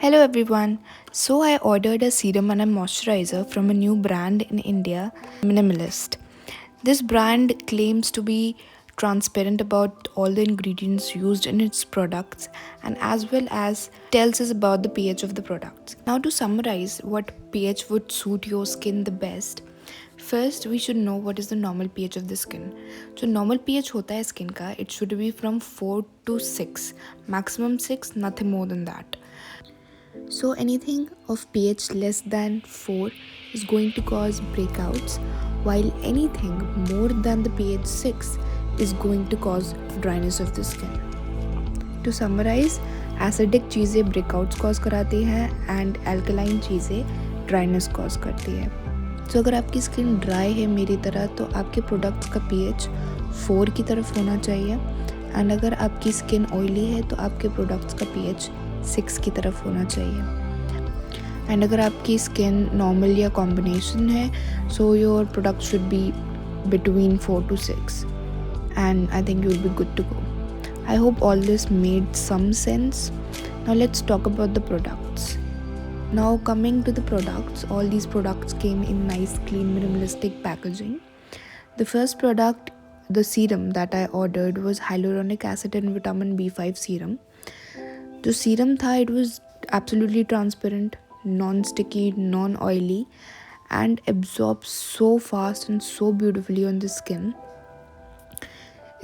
Hello everyone. So I ordered a serum and a moisturizer from a new brand in India, Minimalist. This brand claims to be transparent about all the ingredients used in its products and as well as tells us about the pH of the products. Now to summarize what pH would suit your skin the best, first we should know what is the normal pH of the skin. So normal pH होता है skin का, it should be from 4 to 6, maximum 6, nothing more than that. So anything of pH less than 4 is going to cause breakouts, while anything more than the pH 6 is going to cause dryness of the skin. To summarize, acidic चीज़ें breakouts cause कराती हैं and alkaline चीज़ें dryness cause करती है. So अगर आपकी skin dry है मेरी तरह तो आपके प्रोडक्ट्स का pH 4 की तरफ होना चाहिए एंड अगर आपकी स्किन ऑयली है तो आपके प्रोडक्ट्स का pH 6 की तरफ होना चाहिए एंड अगर आपकी स्किन नॉर्मल या कॉम्बिनेशन है so your product should be between 4 to 6 and I think you'll be good to go. I hope all this made some sense. Now let's talk about the products. Now coming to the products, all these products came in nice clean minimalistic packaging. The first product, the serum that I ordered was hyaluronic acid and vitamin B5 serum. जो serum था it was absolutely transparent, non-sticky, non-oily and absorbs so fast and so beautifully on the skin.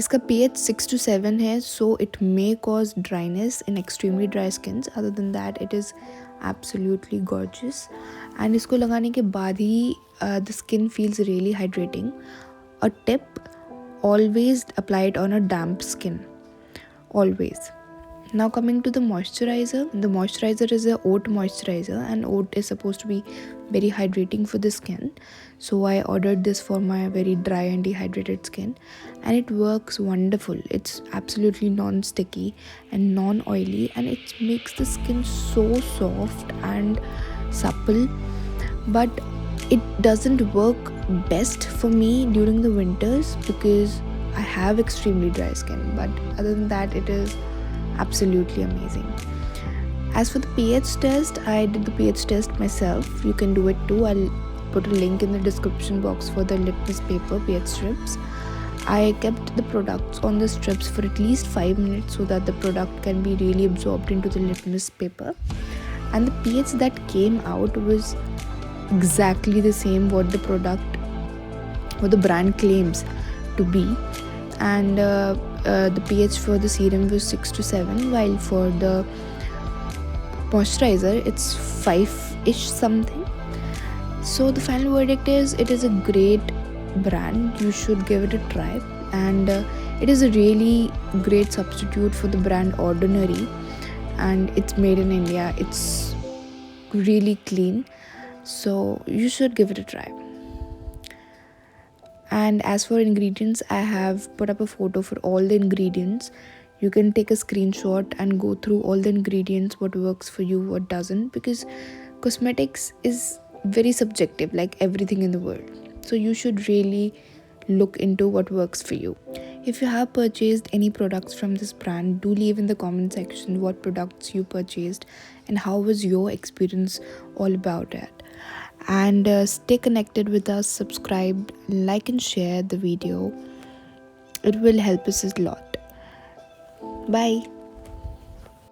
इसका pH 6 to 7 है so it may cause dryness in extremely dry skins. Other than that it is absolutely gorgeous and इसको लगाने के बाद ही the skin feels really hydrating. A tip, always apply it on a damp skin, always. Now coming to the moisturizer is a oat moisturizer and oat is supposed to be very hydrating for the skin. So I ordered this for my very dry and dehydrated skin and it works wonderful. It's absolutely non-sticky and non-oily and it makes the skin so soft and supple, but it doesn't work best for me during the winters because I have extremely dry skin, but other than that it is absolutely amazing. As for the pH test, I did the pH test myself. You can do it too. I'll put a link in the description box for the litmus paper pH strips. I kept the products on the strips for at least 5 minutes so that the product can be really absorbed into the litmus paper, and the pH that came out was exactly the same what the brand claims to be, and the pH for the serum was 6 to 7, while for the moisturizer it's 5-ish something. So the final verdict is it is a great brand. You should give it a try, and it is a really great substitute for the brand Ordinary, and it's made in India. It's really clean, so you should give it a try. And as for ingredients, I have put up a photo for all the ingredients. You can take a screenshot and go through all the ingredients, what works for you, what doesn't, because cosmetics is very subjective like everything in the world. So you should really look into what works for you. If you have purchased any products from this brand, do leave in the comment section what products you purchased and how was your experience all about it. And stay connected with us, subscribe, like and share the video. It will help us a lot. Bye.